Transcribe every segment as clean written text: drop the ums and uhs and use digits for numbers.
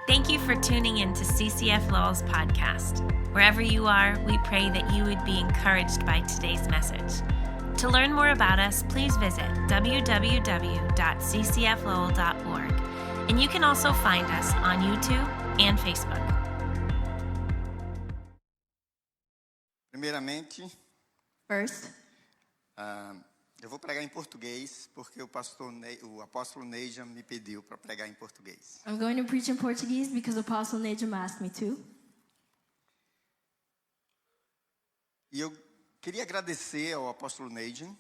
Thank you for tuning in to CCF Lowell's podcast. Wherever you are, we pray that you would be encouraged by today's message. To learn more about us, please visit www.ccflowell.org. And you can also find us on YouTube and Facebook. Primeiramente, First, eu vou pregar em português porque o apóstolo Neijan me pediu para pregar em português. I'm going to preach in Portuguese because Apostle Nejam asked me to. E eu queria agradecer ao apóstolo Neijan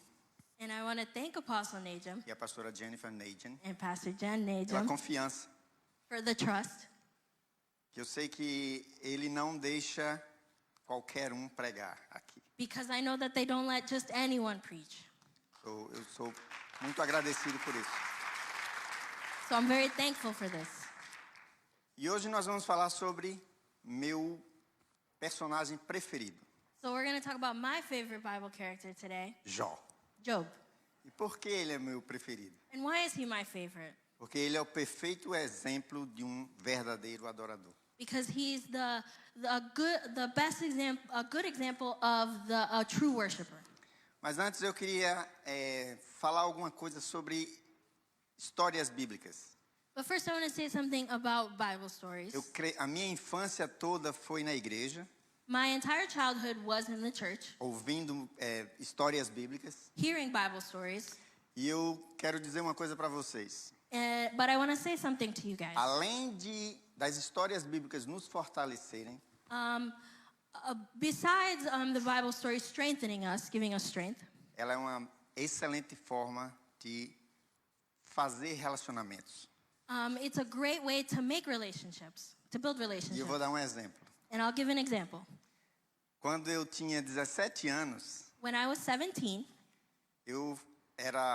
And I want to thank Apostle Nejam e a pastora Jennifer Neijan and Pastor Jen pela Nejam confiança, for the trust. que eu sei que ele não deixa qualquer um pregar aqui. Because I know that they don't let just anyone preach. Eu sou muito agradecido por isso. So I'm very thankful for this. E hoje nós vamos falar sobre meu personagem preferido, So we're going to talk about my favorite Bible character today, Jó. Job. E por que ele é meu preferido? And why is he my favorite? Porque ele é o perfeito exemplo de um verdadeiro adorador. Because he's the best example, a good example of a true worshiper. Mas antes eu queria falar alguma coisa sobre histórias bíblicas. But first I want to say something about Bible stories. A minha infância toda foi na igreja, My entire childhood was in the church, ouvindo histórias bíblicas. hearing Bible stories. E eu quero dizer uma coisa para vocês. But I want to say something to you guys. Além das histórias bíblicas nos fortalecerem, Besides the Bible stories strengthening us, giving us strength, ela é uma excelente forma de fazer relacionamentos. it's a great way to make relationships, to build E eu relationships. vou dar um exemplo. And I'll give an example. Quando eu tinha 17 anos, When I was 17, eu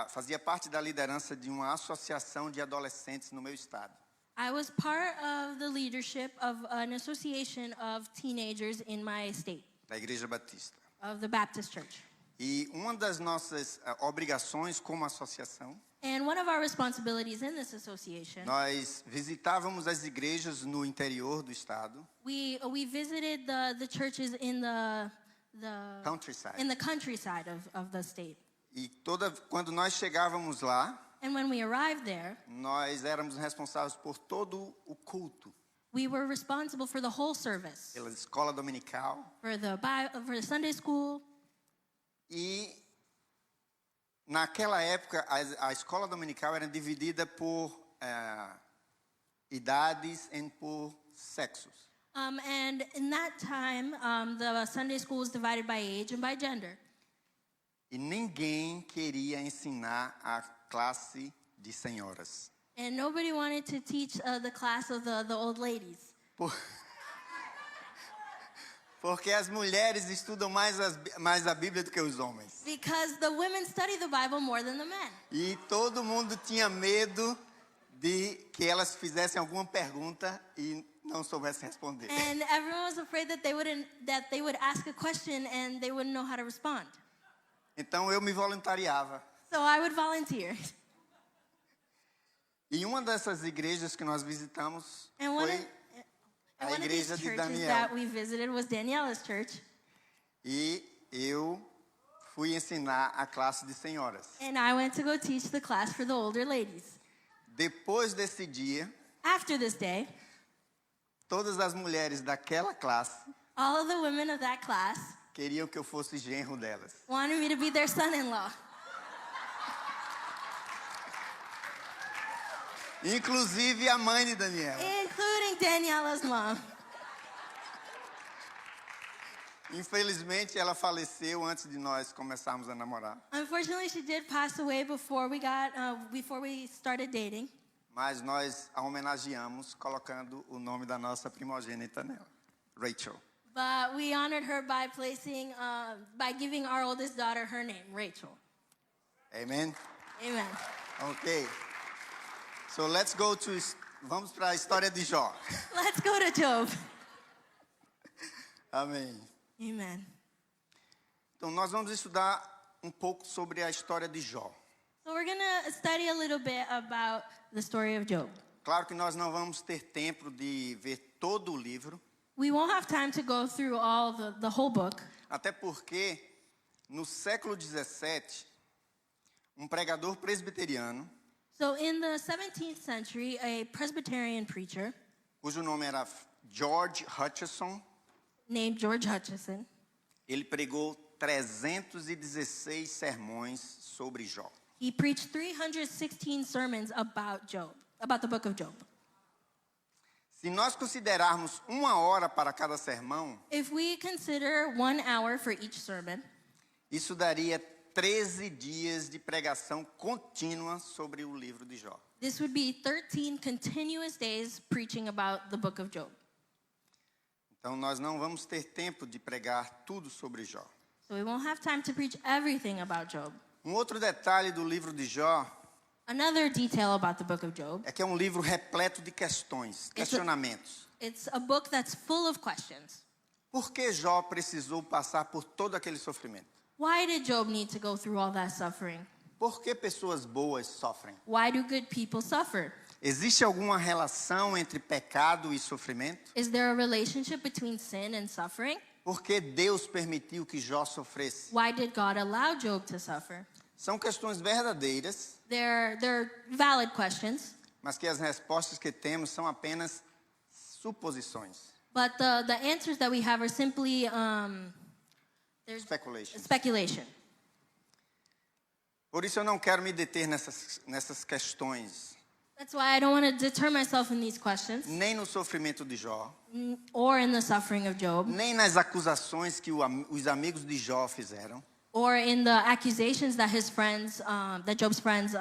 fazia parte da liderança de uma associação de adolescentes no meu estado. I was part of the leadership of an association of teenagers in my state, Da Igreja Batista. of the Baptist Church. E uma das nossas obrigações como associação, And one of our responsibilities in this association, nós visitávamos as igrejas no interior do estado, we visited the churches in the countryside. countryside of the state. E quando nós chegávamos lá, And when we arrived there, nós éramos responsáveis por todo o culto, we were responsible for the whole service, pela escola dominical. for the Sunday school. E naquela época a escola dominical era dividida por idades e por sexos. And in that time, the Sunday school was divided by age and by gender. E ninguém queria ensinar a classe de senhoras. And nobody wanted to teach the class of the old ladies. Porque as mulheres estudam mais a Bíblia do que os homens. Because the women study the Bible more than the men. E todo mundo tinha medo de que elas fizessem alguma pergunta e não soubessem responder. And everyone was afraid that they would ask a question and they wouldn't know how to respond. Então eu me voluntariava. So I would volunteer. E uma dessas igrejas que nós visitamos And foi a one of these igreja de churches Daniel. that we visited was Daniela's church. E eu fui ensinar a classe de senhoras. And I went to go teach the class for the older ladies. Depois desse dia, After this day, todas as mulheres daquela classe all of the women of that class queriam que eu fosse genro delas. wanted me to be their son-in-law. Inclusive a mãe de Daniela. Including Daniela's mom. Infelizmente, ela faleceu antes de nós começarmos a namorar. Unfortunately, she did pass away before we started dating. Mas nós a homenageamos colocando o nome da nossa primogênita nela, Rachel. But we honored her by by giving our oldest daughter her name, Rachel. Amen? Amen. Ok. So vamos para a história de Jó. Let's go to Job. Amém. Amen. Então nós vamos estudar um pouco sobre a história de Jó. So we're going to study a little bit about the story of Job. Claro que nós não vamos ter tempo de ver todo o livro, We won't have time to go through all the whole book. até porque no século 17, um pregador presbiteriano, So in the 17th century, a Presbyterian preacher cujo nome era George Hutcheson, named George Hutchison, ele pregou 316 sermões sobre Jó. he preached 316 sermons about Job, about the book of Job. Se nós considerarmos 1 hora para cada sermão, If we consider 1 hour for each sermon, isso daria 13 dias de pregação contínua sobre o livro de Jó. this would be 13 continuous days preaching about the book of Job. Então nós não vamos ter tempo de pregar tudo sobre Jó. So we won't have time to preach everything about Job. Um outro detalhe do livro de Jó Another detail about the book of Job, é que é um livro repleto de questões, questionamentos. it's a book that's full of questions. Por que Jó precisou passar por todo aquele sofrimento? Why did Job need to go through all that suffering? Por que pessoas boas sofrem? Why do good people suffer? Existe alguma relação entre pecado e sofrimento? Is there a relationship between sin and suffering? Por que Deus permitiu que Jó sofresse? Why did God allow Job to suffer? São questões verdadeiras, They're valid questions, mas que as respostas que temos são apenas suposições, but the answers that we have are simply there's speculation. speculation. Por isso eu não quero me deter nessas questões, That's why I don't want to deter myself in these questions nem no sofrimento de Jó, or in the suffering of Job nem nas acusações que os amigos de Jó fizeram, or in the accusations that his friends, that Job's friends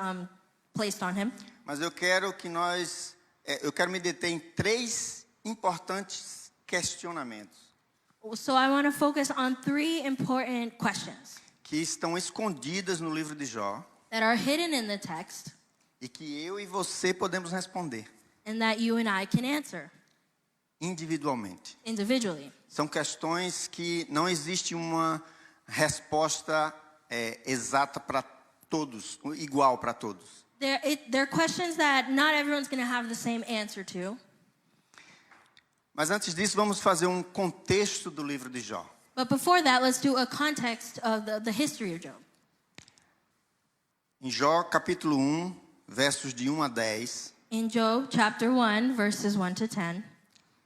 placed on him. mas eu quero me deter em 3 importantes questionamentos So I want to focus on 3 important questions que estão escondidas no livro de Jó that are hidden in the text e que eu e você podemos responder and that you and I can answer individualmente. individually. São questões que não existe uma resposta exata para todos, igual para todos. They're questions that not everyone's going to have the same answer to. Mas antes disso, vamos fazer um contexto do livro de Jó. But before that, let's do a context of the history of Job. Em Jó, capítulo 1, versos de 1 a 10, In Job chapter 1, verses 1 to 10,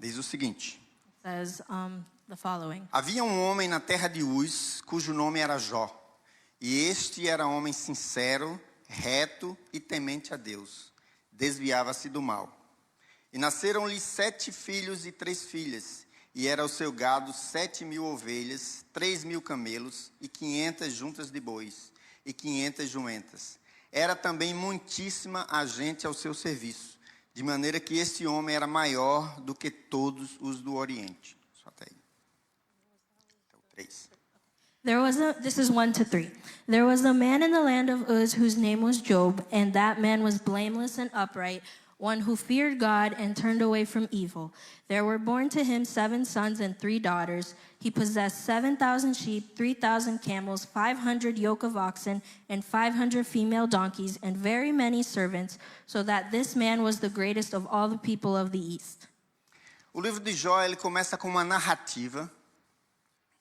diz o seguinte: it says the following. Havia um homem na terra de Uz, cujo nome era Jó. E este era homem sincero, reto e temente a Deus. Desviava-se do mal. E nasceram-lhe 7 filhos e 3 filhas. E era o seu gado 7.000 ovelhas, 3.000 camelos e 500 juntas de bois e 500 jumentas. Era também muitíssima a gente ao seu serviço, de maneira que esse homem era maior do que todos os do Oriente. Só até aí. Então, 3. This is 1 to 3. There was a man in the land of Uz whose name was Job, and that man was blameless and upright, one who feared God and turned away from evil. There were born to him 7 sons and 3 daughters. He possessed 7,000 sheep, 3,000 camels, 500 yoke of oxen, and 500 female donkeys, and very many servants, so that this man was the greatest of all the people of the East. O livro de Jó, ele começa com uma narrativa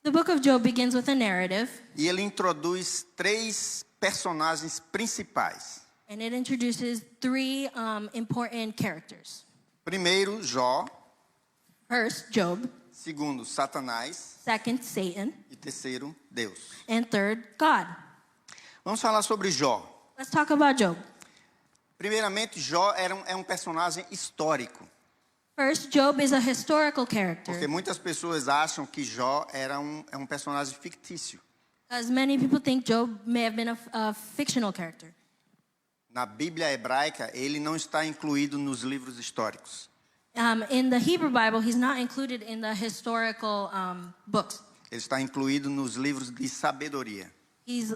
The book of Job begins with a narrative, e ele introduz 3 personagens principais. and it introduces 3 important characters. Primeiro, Jó. First, Job. Segundo, Satanás. Second, Satan. E terceiro, Deus. And third, God. Vamos falar sobre Jó. Let's talk about Job. Primeiramente, Jó é um personagem histórico. First, Job is a historical Porque character, muitas pessoas acham que Jó é um personagem fictício. because many people think Job may have been a fictional character. Na Bíblia hebraica, ele não está incluído nos livros históricos. In the Hebrew Bible, he's not included in the historical books. Ele está incluído nos livros de sabedoria, He's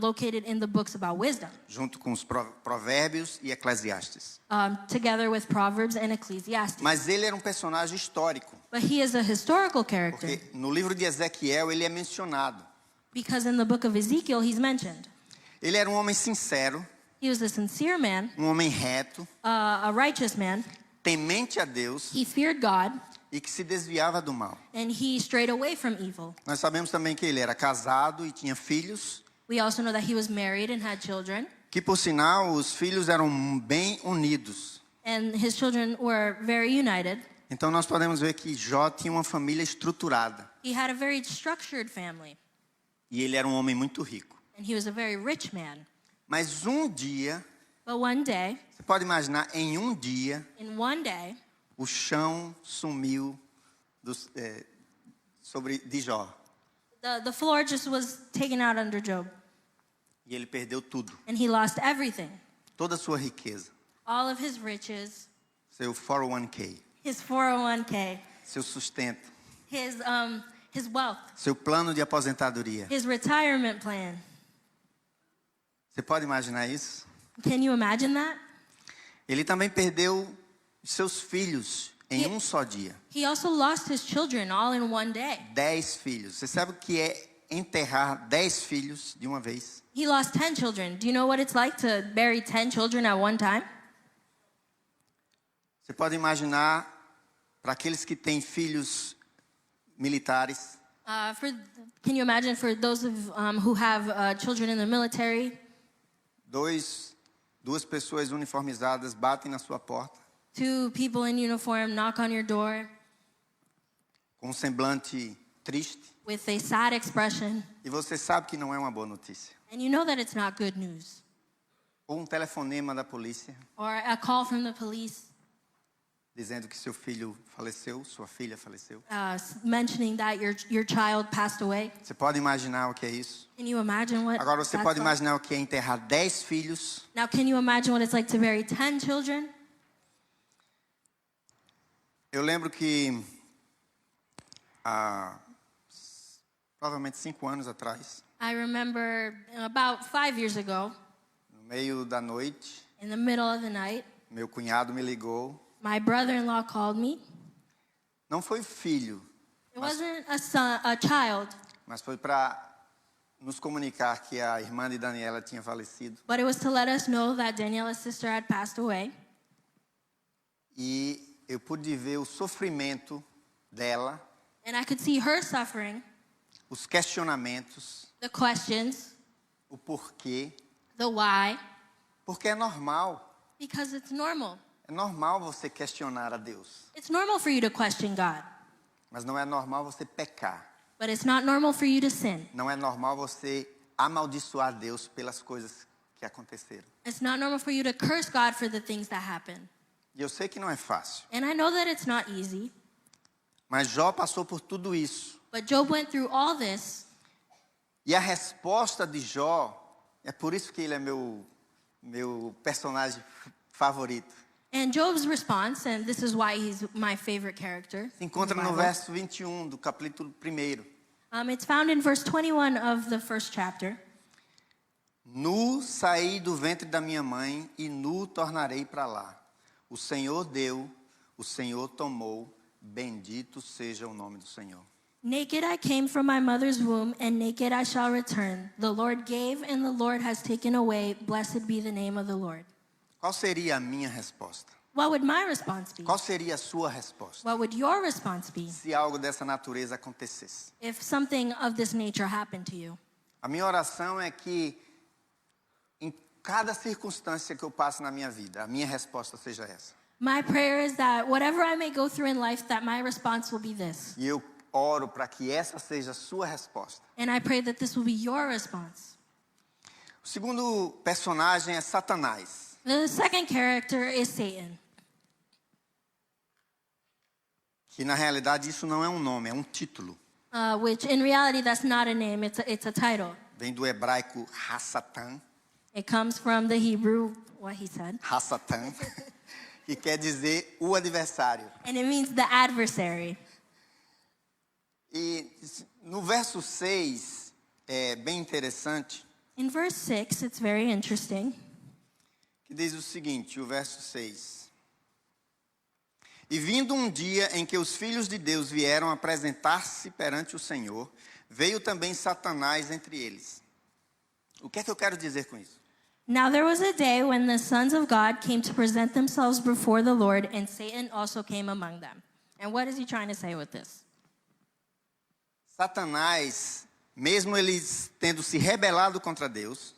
located in the books about wisdom, junto com os Provérbios e Eclesiastes. together with Proverbs and Ecclesiastes. Mas ele era um personagem histórico, But he is a historical character, porque no livro de Ezequiel ele é mencionado. because in the book of Ezekiel, he's mentioned. Ele era um homem sincero, He was a sincere man, um homem reto, a righteous man. temente a Deus He feared God, e que se desviava do mal. and he strayed away from evil. Nós sabemos também que ele era casado e tinha filhos, We also know that he was married and had children, que por sinal os filhos eram bem unidos. and his children were very united. Então nós podemos ver que Jó tinha uma família estruturada He had a very structured family, e ele era um homem muito rico. and he was a very rich man. Mas um dia, But one day, você pode imaginar, em um dia, in one day, o chão sumiu de Jó the floor just was taken out under Job, e ele perdeu tudo, and he lost everything. toda a sua riqueza, All of his riches, seu 401k, his 401k, seu sustento, his wealth, seu plano de aposentadoria. his retirement plan. Você pode imaginar isso? Can you imagine that? Ele também perdeu seus filhos em um só dia. He also lost his children all in one day. 10 filhos. Você sabe o que é enterrar 10 filhos de uma vez? He lost 10 children. Do you know what it's like to bury 10 children at one time? Você pode imaginar, para aqueles que têm filhos militares, Can you imagine for those who have children in the military? duas pessoas uniformizadas batem na sua porta, 2 people in uniform knock on your door com um semblante triste, with a sad expression, e você sabe que não é uma boa notícia. and you know that it's not good news. Ou um telefonema da polícia, Or a call from the police dizendo que seu filho faleceu, sua filha faleceu. mentioning that your child passed away. Você pode imaginar o que é isso? Can you imagine what Agora você that's pode like? imaginar o que é enterrar 10 filhos. Now, can you imagine what it's like to bury 10 children? Eu lembro que há provavelmente 5 anos atrás, I remember about 5 years ago, no meio da noite, in the middle of the night, meu cunhado me ligou. my brother-in-law called me. Não foi filho, It wasn't a child, mas foi para nos comunicar que a irmã de Daniela tinha falecido. but it was to let us know that Daniela's sister had passed away. E eu pude ver o sofrimento dela, And I could see her suffering, os questionamentos, the questions, o porquê. the why, Porque é normal. because it's normal. É normal você questionar a Deus. It's normal for you to question God, Mas não é normal você pecar. but it's not normal for you to sin. Não é normal você amaldiçoar Deus pelas coisas que aconteceram. It's not normal for you to curse God for the things that happen. E eu sei que não é fácil. And I know that it's not easy, Mas Jó passou por tudo isso. but Job went through all this. E a resposta de Jó, é por isso que ele é meu personagem favorito. And Job's response, and this is why he's my favorite character, Se encontra in the no Bible. verso 21 do capítulo 1. It's found in verse 21 of the first chapter. Nu saí do ventre da minha mãe e nu tornarei para lá. O Senhor deu, o Senhor tomou, bendito seja o nome do Senhor. Naked I came from my mother's womb, and naked I shall return. The Lord gave, and the Lord has taken away. Blessed be the name of the Lord. Qual seria a minha resposta? What would my response be? Qual seria a sua resposta What would your response be se algo dessa natureza acontecesse? if something of this nature happened to you? A minha oração é que em cada circunstância que eu passo na minha vida, a minha resposta seja essa. My prayer is that whatever I may go through in life, that my response will be this. E eu oro para que essa seja a sua resposta. And I pray that this will be your response. O segundo personagem é Satanás. The second character is Satan. Que na realidade isso não é um nome, é um título. Which in reality, that's not a name, it's a title. Vem do hebraico Hassatan, It comes from the Hebrew, what he said, Hassatan, que quer dizer o adversário. and it means the adversary. E no verso 6, é bem interessante, In verse 6, it's very interesting. que diz o seguinte, o verso 6. E vindo um dia em que os filhos de Deus vieram apresentar-se perante o Senhor, veio também Satanás entre eles. O que é que eu quero dizer com isso? Now there was a day when the sons of God came to present themselves before the Lord, and Satan also came among them. And what is he trying to say with this? Satanás, mesmo eles tendo se rebelado contra Deus,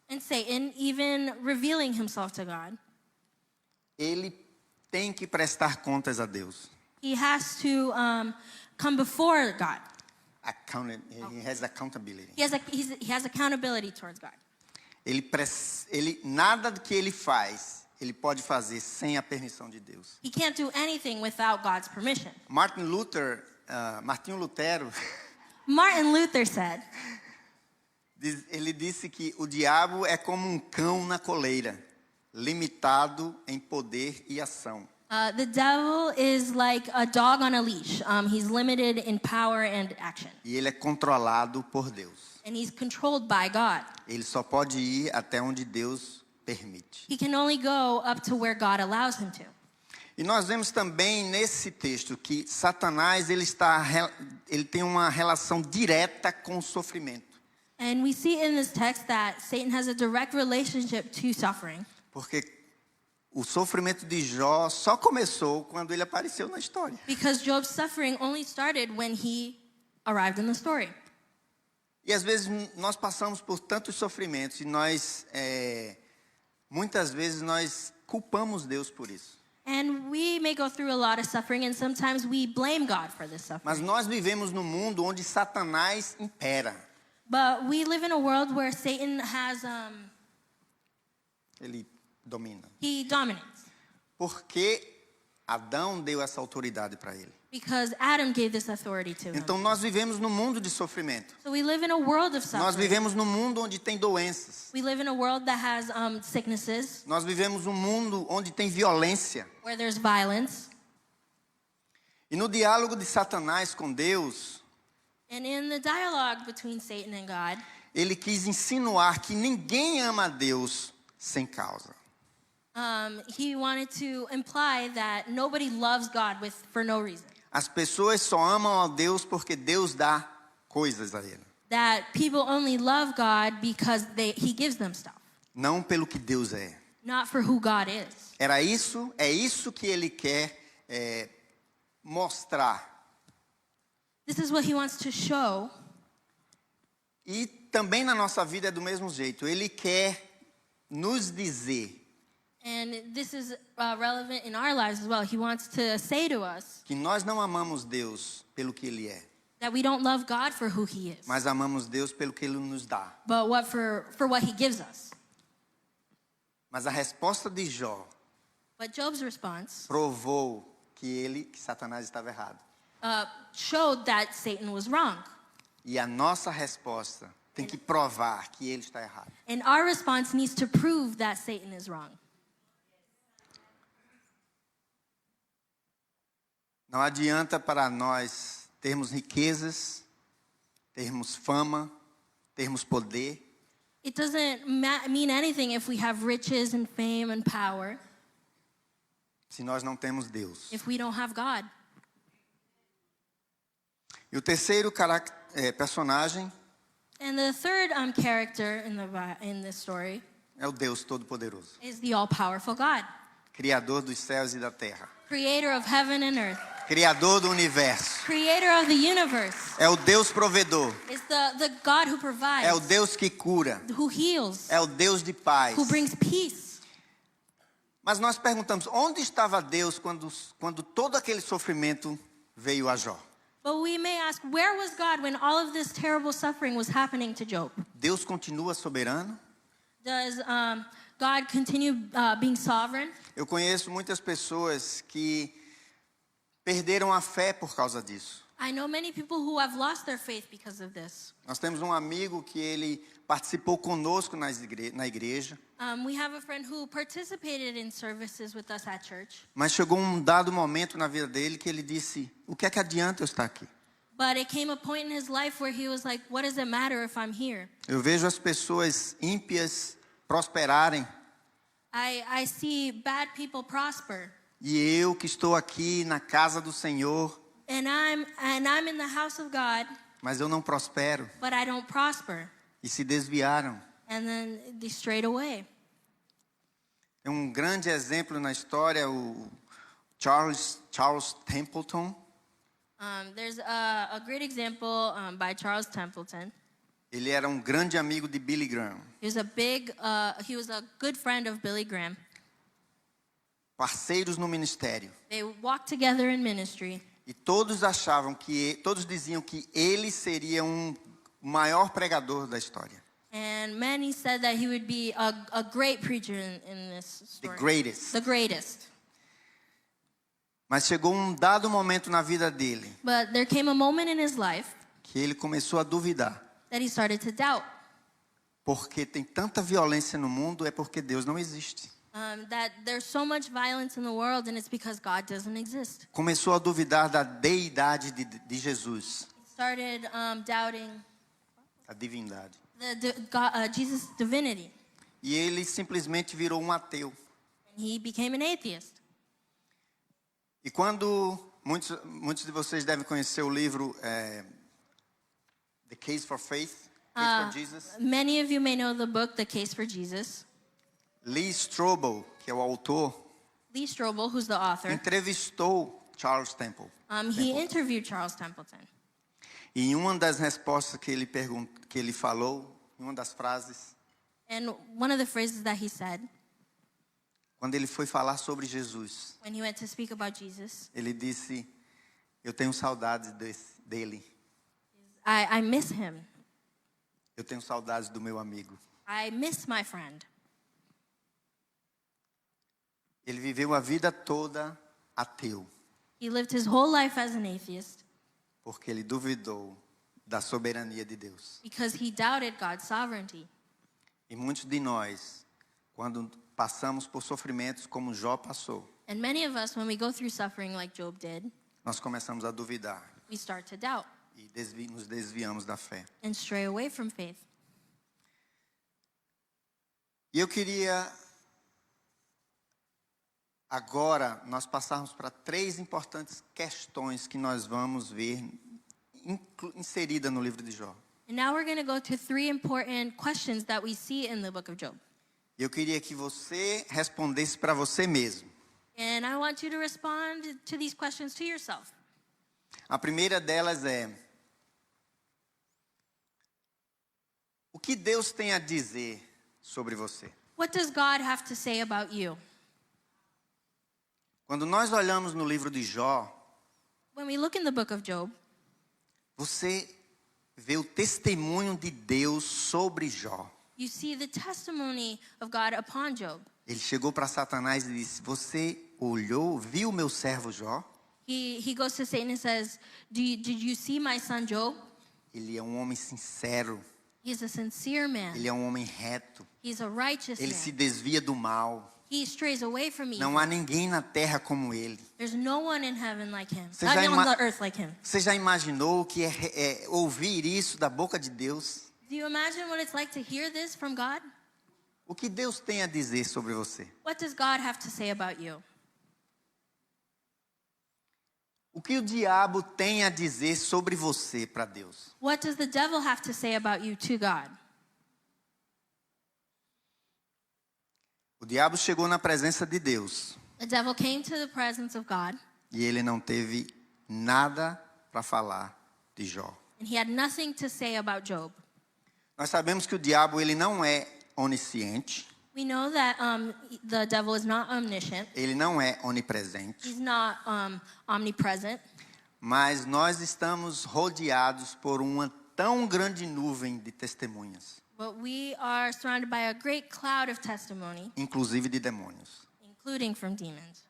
And Satan, even revealing himself to God, ele tem que prestar contas a Deus. he has to come before God. He has accountability. He has accountability towards God. Nada que ele faz, ele pode fazer sem a permissão de Deus. He can't do anything without God's permission. Martinho Lutero, Martin Luther said, ele disse que o diabo é como um cão na coleira, limitado em poder e ação. the devil is like a dog on a leash. He's limited in power and action. E ele é controlado por Deus. And he's controlled by God. Ele só pode ir até onde Deus permite. He can only go up to where God allows him to. E nós vemos também nesse texto que Satanás ele tem uma relação direta com o sofrimento. And we see in this text that Satan has a direct relationship to suffering. Porque o sofrimento de Jó só começou quando ele apareceu na história. Because Job's suffering only started when he arrived in the story. E às vezes nós passamos por tantos sofrimentos e muitas vezes nós culpamos Deus por isso. And we may go through a lot of suffering, and sometimes we blame God for this suffering. Mas nós vivemos num mundo onde Satanás impera. But we live in a world where Satan has, Ele domina. he dominates. Porque Adão deu essa autoridade para ele. Because Adam gave this authority to him. Então nós vivemos num mundo de sofrimento. So we live in a world of Nós suffering. vivemos num mundo onde tem doenças. We live in a world that has sicknesses, Nós vivemos num mundo onde tem violência. where there's violence. E no diálogo de Satanás com Deus, And in the dialogue between Satan and God, ele quis insinuar que ninguém ama a Deus sem causa. he wanted to imply that nobody loves God for no reason. As pessoas só amam a Deus porque Deus dá coisas a ele. That people only love God because he gives them stuff, Não pelo que Deus é. not for who God is. É isso que ele quer mostrar. This is what he wants to show. E também na nossa vida é do mesmo jeito. Ele quer nos dizer And this is relevant in our lives as well. He wants to say to us que nós não amamos Deus pelo que ele é, that we don't love God for who he is, mas amamos Deus pelo que ele nos dá. but for what he gives us. Mas a resposta de Jó But Job's response provou que Satanás estava errado. showed that Satan was wrong. E a nossa resposta tem que provar que ele está errado. And our response needs to prove that Satan is wrong. Não adianta para nós termos riquezas, termos fama, termos poder, It doesn't mean anything if we have riches and fame and power se nós não temos Deus. if we don't have God. E o terceiro personagem And the third character in this story é o Deus Todo-Poderoso, is the all-powerful God, Criador dos céus e da terra, creator of heaven and earth, Criador do universo. creator of the universe. É o Deus provedor, Is the God who provides, é o Deus que cura, who heals, é o Deus de paz. who brings peace. Mas nós perguntamos, onde estava Deus quando todo aquele sofrimento veio a Jó? But we may ask, where was God when all of this terrible suffering was happening to Job? Deus continua soberano? Does God continue being sovereign? Eu conheço muitas pessoas que perderam a fé por causa disso. I know many people who have lost their faith because of this. Nós temos um amigo que ele participou conosco na igreja, We have a friend who participated in services with us at church. mas chegou um dado momento na vida dele que ele disse, o que é que adianta eu estar aqui? But it came a point in his life where he was like, what does it matter if I'm here? Eu vejo as pessoas ímpias prosperarem I see bad people prosper. e eu que estou aqui na casa do Senhor, And I'm in the house of God, mas eu não prospero. but I don't prosper. E se desviaram. And then they strayed away. Tem um grande exemplo na história, o Charles Templeton. There's a great example by Charles Templeton. Ele era um grande amigo de Billy Graham. He was a good friend of Billy Graham. Parceiros no ministério. They walked together in ministry. E todos diziam que ele seria o maior pregador da história. And many said that he would be a great preacher in this story. The greatest. The greatest. Mas chegou um dado momento na vida dele But there came a moment in his life que ele começou a duvidar. that he started to doubt. Porque tem tanta violência no mundo, é porque Deus não existe. That there's so much violence in the world and it's because God doesn't exist. Começou a duvidar da deidade de Jesus, He started doubting a divindade. Jesus' divinity. E ele simplesmente virou um ateu. And he became an atheist. E quando muitos de vocês devem conhecer o livro The Case for Faith, Case for Jesus. Many of you may know the book, The Case for Jesus. Lee Strobel, que é o autor, Lee Strobel, who's the author, entrevistou Charles Temple. he interviewed Charles Templeton. E em uma das respostas que ele falou, em uma das frases, And one of the phrases that he said quando ele foi falar sobre Jesus, when he went to speak about Jesus, ele disse: eu tenho saudades dele. I miss him. Eu tenho saudades do meu amigo. I miss my friend. Ele viveu a vida toda ateu, He lived his whole life as an atheist porque ele duvidou da soberania de Deus. because he doubted God's sovereignty. E muitos de nós, quando passamos por sofrimentos como Jó passou, And many of us, when we go through suffering like Job did, nós começamos a duvidar we start to doubt e nos desviamos da fé. and stray away from faith. E eu queria agora nós passarmos para 3 importantes questões que nós vamos ver inserida no livro de Jó. And now we're going to go to 3 important questions that we see in the book of Job. Eu queria que você respondesse para você mesmo. And I want you to respond to these questions to yourself. A primeira delas é: o que Deus tem a dizer sobre você? What does God have to say about you? Quando nós olhamos no livro de Jó, When we look in the book of Job, você vê o testemunho de Deus sobre Jó. you see the testimony of God upon Job. Ele chegou para Satanás e disse: você viu meu servo Jó? He goes to Satan and says, did you see my son Job? Ele é um homem sincero, He's a sincere man. ele é um homem reto, He's a righteous ele se man. desvia do mal. He strays away from evil. Não há ninguém na terra como ele. There's no one in heaven like him. Você Not já on the earth like him. Você já imaginou o que é ouvir isso da boca de Deus? Do you imagine what it's like to hear this from God? O que Deus tem a dizer sobre você? What does God have to say about you? O que o diabo tem a dizer sobre você para Deus? What does the devil have to say about you to God? O diabo chegou na presença de Deus The devil came to the presence of God, e ele não teve nada para falar de Jó. and he had nothing to say about Job. Nós sabemos que o diabo ele não é onisciente, We know that the devil is not omniscient. ele não é onipresente, He's not omnipresent. mas nós estamos rodeados por uma tão grande nuvem de testemunhas, But we are surrounded by a great cloud of testimony, inclusive de demônios, including from demons,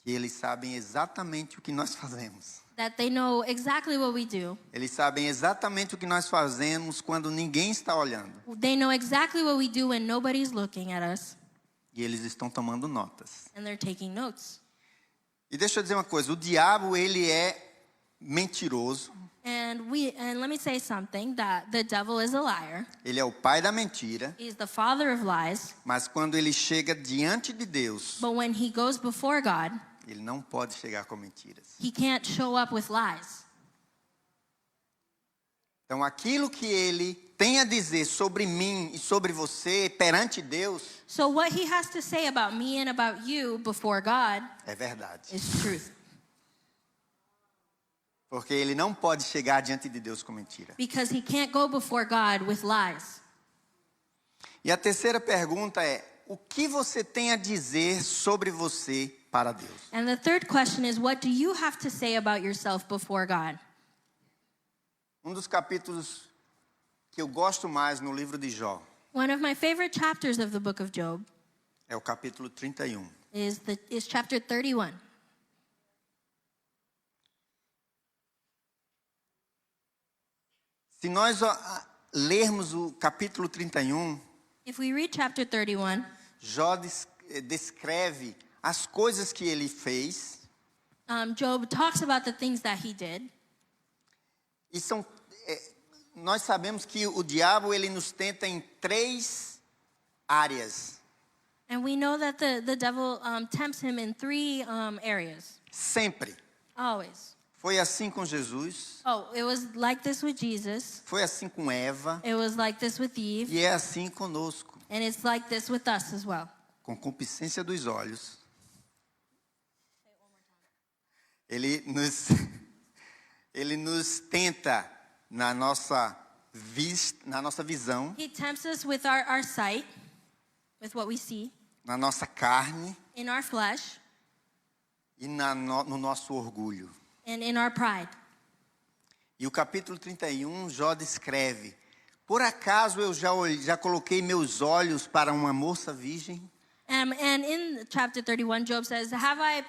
que eles sabem exatamente o que nós fazemos. that they know exactly what we do. Eles sabem exatamente o que nós fazemos quando ninguém está olhando. They know exactly what we do when nobody's looking at us, E eles estão tomando notas. and they're taking notes. E deixa eu dizer uma coisa, o diabo ele é mentiroso, And let me say something, that the devil is a liar. ele é o pai da mentira, He's the father of lies. mas quando ele chega diante de Deus, But when he goes before God, ele não pode chegar com mentiras. he can't show up with lies. Então, aquilo que ele tem a dizer sobre mim e sobre você perante Deus So what he has to say about me and about you before God é verdade. is truth. Porque ele não pode chegar diante de Deus com mentira. Because he can't go before God with lies. E a terceira pergunta é: o que você tem a dizer sobre você para Deus? And the third question is, what do you have to say about yourself before God? Um dos capítulos que eu gosto mais no livro de Jó One of my favorite chapters of the book of Job é o capítulo 31. is chapter 31. Se nós lermos o capítulo 31, If we read chapter 31, Jó descreve as coisas que ele fez. Job talks about the things that he did. E nós sabemos que o diabo ele nos tenta em 3 áreas. And we know that the devil tempts him in 3 areas. Sempre. Always. Foi assim com Jesus, Oh, it was like this with Jesus. foi assim com Eva It was like this with Eve. e é assim conosco. And it's like this with us as well. Concupiscência dos olhos. Ele nos tenta na nossa visão, He tempts us with our sight, with what we see, na nossa carne in our flesh, e no nosso orgulho. and in our pride. E o capítulo 31, Jó descreve: por acaso eu já coloquei meus olhos para uma moça virgem? And in chapter 31, Job says, have I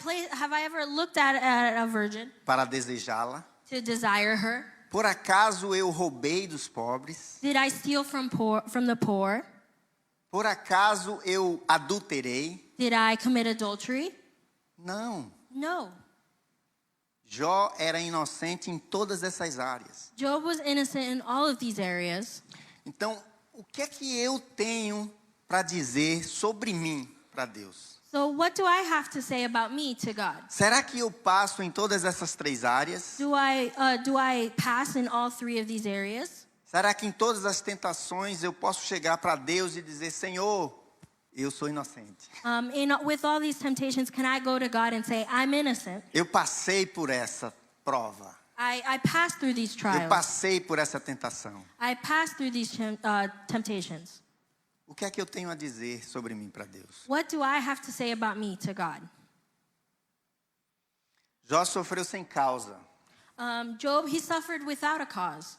ever looked at a virgin Para desejá-la? to desire her? Por acaso eu roubei dos pobres? Did I steal from the poor? Por acaso eu adulterei? Did I commit adultery? Não. No. Jó era inocente em todas essas áreas. Job was innocent in all of these areas. Então, o que é que eu tenho para dizer sobre mim para Deus? So what do I have to say about me to God? Será que eu passo em todas essas 3 áreas? Do I pass in all 3 of these areas? Será que em todas as tentações eu posso chegar para Deus e dizer: Senhor, eu sou inocente. With all these temptations, can I go to God and say, I'm innocent? Eu passei por essa prova. I passed through these Eu trials. passei por essa tentação. I passed through these temptations. O que é que eu tenho a dizer sobre mim para Deus? What do I have to say about me to God? Jó sofreu sem causa. Job, he suffered without a cause.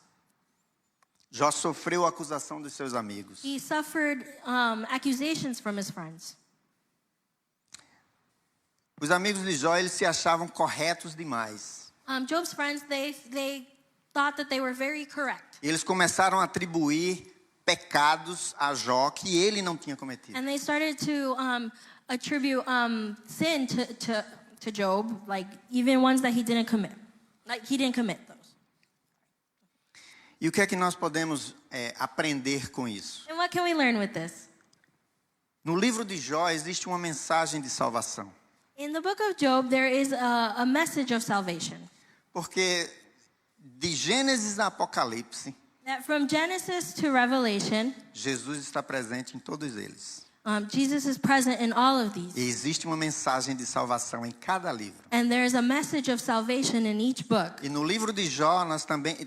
Jó sofreu a acusação dos seus amigos. He suffered accusations from his friends. Os amigos de Jó, eles se achavam corretos demais. Job's friends, they thought that they were very correct. E eles começaram a atribuir pecados a Jó que ele não tinha cometido. And they started to attribute sin to Job, like even ones that he didn't commit. Like he didn't commit those. E o que é que nós podemos aprender com isso? And what can we learn with this? No livro de Jó existe uma mensagem de salvação. In the book of Job, there is a message of salvation. Porque de Gênesis a Apocalipse, That from Genesis to Revelation, Jesus está presente em todos eles. Jesus is present in all of E these. existe uma mensagem de salvação em cada livro. And there's a message of salvation in each book. E no livro de Jó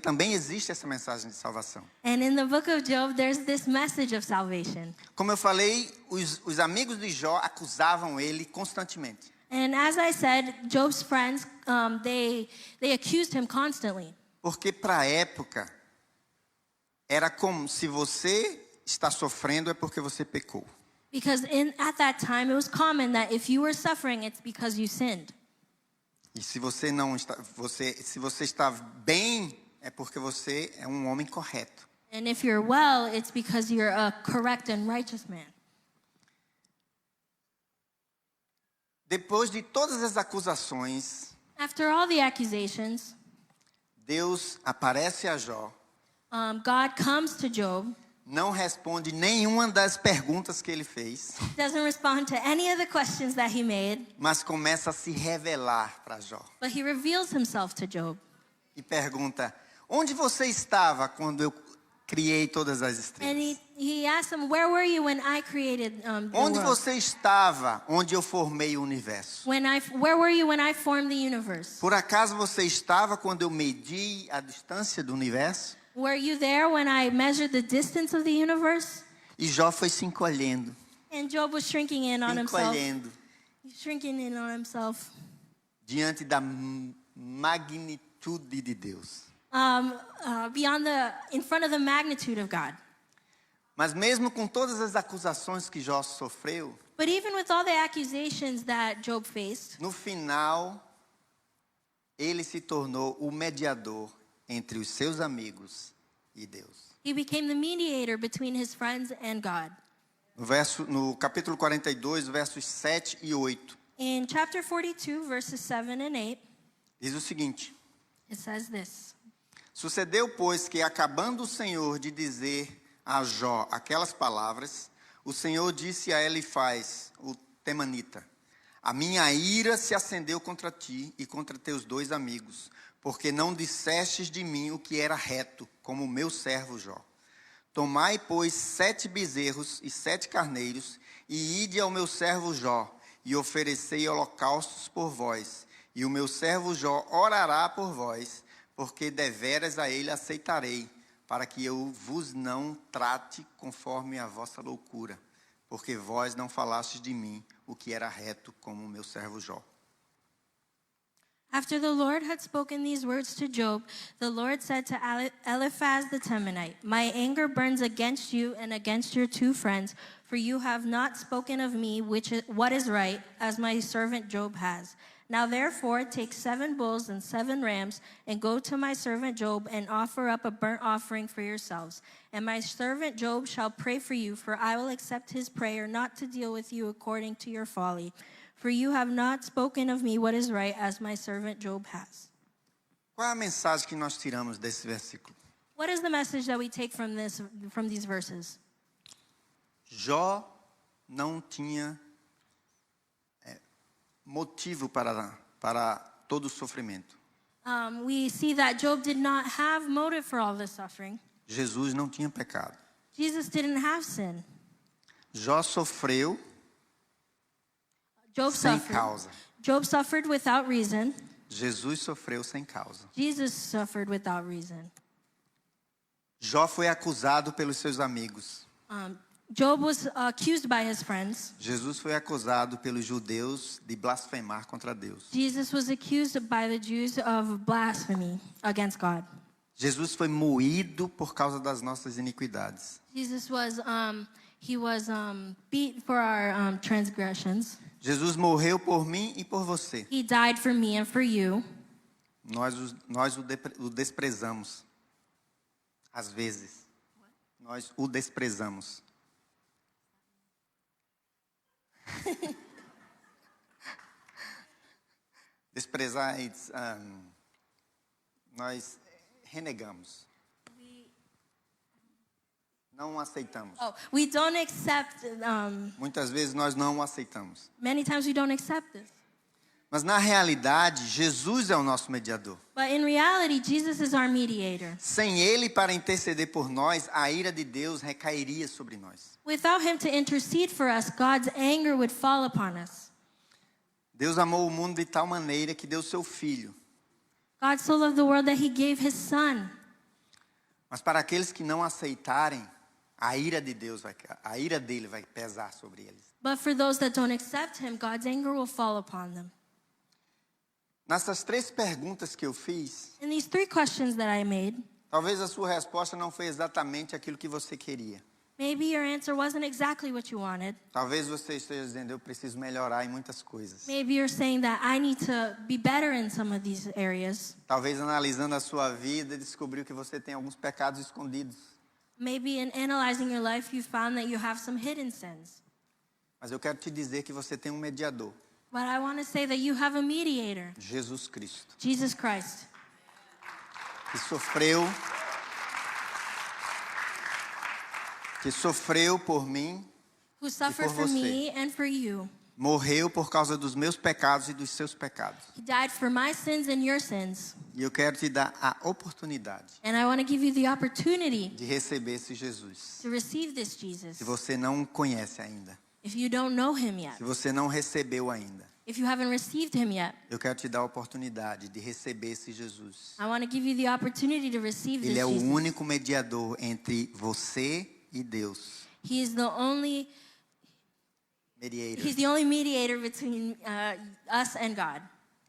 também existe essa mensagem de salvação. And in the book of Job, there's this message of salvation. Como eu falei, os amigos de Jó acusavam ele constantemente. And as I said, Job's friends, they accused him constantly. Porque para a época, era como se você está sofrendo é porque você pecou. Because at that time, it was common that if you were suffering, it's because you sinned. E se você não está, se você está bem, é porque você é um homem correto. And if you're well, it's because you're a correct and righteous man. Depois de todas as acusações, After all the accusations, Deus aparece a Jó, God comes to Job, não responde nenhuma das perguntas que ele fez, doesn't respond to any of the questions that he made, mas começa a se revelar para Jó. but he reveals himself to Job. E pergunta: onde você estava quando eu criei todas as And estrelas? he asked him, where were you when I created the Onde world? você estava onde eu formei o universo? Where were you when I formed the universe? Por acaso você estava quando eu medi a distância do universo? Were you there when I measured the distance of the universe? E Jó foi se encolhendo, And Job was shrinking in on himself. encolhendo Shrinking in on himself. diante da magnitude de Deus. In front of the magnitude of God. Mas mesmo com todas as acusações que Jó sofreu, But even with all the accusations that Job faced, no final, ele se tornou o mediador entre os seus amigos e Deus. he became the mediator between his friends and God. No capítulo 42, versos 7 e 8, In chapter 42, verses 7 and 8, diz o seguinte: it says this. Sucedeu, pois, que acabando o Senhor de dizer a Jó aquelas palavras, o Senhor disse a Elifaz, o temanita: A minha ira se acendeu contra ti e contra teus 2 amigos, porque não dissestes de mim o que era reto, como o meu servo Jó. Tomai, pois, 7 bezerros e 7 carneiros, e ide ao meu servo Jó, e oferecei holocaustos por vós, e o meu servo Jó orará por vós, porque deveras a ele aceitarei, para que eu vos não trate conforme a vossa loucura, porque vós não falastes de mim o que era reto, como o meu servo Jó. After the Lord had spoken these words to Job, the Lord said to Eliphaz the Temanite, My anger burns against you and against your 2 friends, for you have not spoken of me what is right, as my servant Job has. Now therefore take 7 bulls and 7 rams, and go to my servant Job, and offer up a burnt offering for yourselves. And my servant Job shall pray for you, for I will accept his prayer, not to deal with you according to your folly. For you have not spoken of me what is right, as my servant Job has. Qual é a mensagem que nós tiramos desse versículo? What is the message that we take from these verses? Jó não tinha motivo para todo o sofrimento. We see that Job did not have motive for all this suffering. Jesus não tinha pecado. Jesus didn't have sin. Jó sofreu Job sem suffered. causa. Job suffered without reason. Jesus sofreu sem causa. Jesus suffered without reason. Jó foi acusado pelos seus amigos. Job was accused by his friends. Jesus foi acusado pelos judeus de blasfemar contra Deus. Jesus was accused by the Jews of blasphemy against God. Jesus foi moído por causa das nossas iniquidades. Jesus was beat for our transgressions. Jesus morreu por mim e por você. He died for me and for you. Nós o desprezamos. Às vezes. Nós o desprezamos. Desprezar, nós renegamos. Não aceitamos. We don't accept. Muitas vezes nós não aceitamos. Many times we don't accept this. Mas na realidade, Jesus é o nosso mediador. But in reality, Jesus is our mediator. Sem Ele para interceder por nós, a ira de Deus recairia sobre nós. Without him to intercede for us, God's anger would fall upon us. Deus amou o mundo de tal maneira que deu seu Filho. God so loved the world that he gave his son. Mas para aqueles que não aceitarem, a ira dele vai pesar sobre eles. But for those that don't accept him, God's anger will fall upon them. Nessas 3 perguntas que eu fiz, In these 3 questions that I made, talvez a sua resposta não foi exatamente aquilo que você queria. maybe your answer wasn't exactly what you wanted. Talvez você esteja dizendo, eu preciso melhorar em muitas coisas. Maybe you're saying that I need to be better in some of these areas. Talvez analisando a sua vida, descobriu que você tem alguns pecados escondidos. Maybe in analyzing your life, you found that you have some hidden sins. Mas eu quero te dizer que você tem um mediador, But I want to say that you have a mediator, Jesus Cristo, Jesus Christ, que sofreu por mim, who suffered por for você. me and for you. morreu por causa dos meus pecados e dos seus pecados. He died for my sins and your sins. E eu quero te dar a oportunidade And I want to give you the opportunity de receber esse Jesus. to receive this Jesus. Se você não o conhece ainda, If you don't know him yet, se você não recebeu ainda, if you haven't received him yet, eu quero te dar a oportunidade de receber esse Jesus. I want to give you the opportunity to receive this Ele é o Jesus. único mediador entre você e Deus. He is the only Mediator. He's the only mediator between us and God,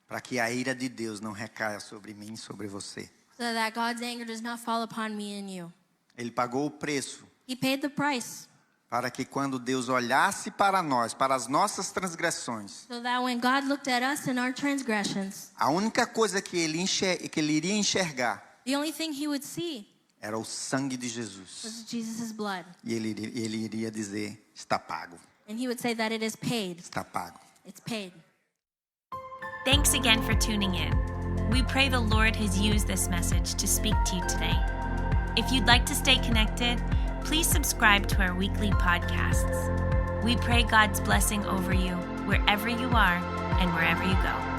Para que a ira de Deus não recaia sobre mim e sobre você. so that God's anger does not fall upon me and you. Ele pagou o preço He paid the price, para que quando Deus olhasse para nós, para as nossas transgressões, so that when God looked at us and our transgressions, a única coisa que ele iria enxergar the only thing he would see era o sangue de Jesus. was Jesus' blood. E ele iria dizer, está pago, And he would say that it is paid. está pago. It's paid. Thanks again for tuning in. We pray the Lord has used this message to speak to you today. If you'd like to stay connected, please subscribe to our weekly podcasts. We pray God's blessing over you wherever you are and wherever you go.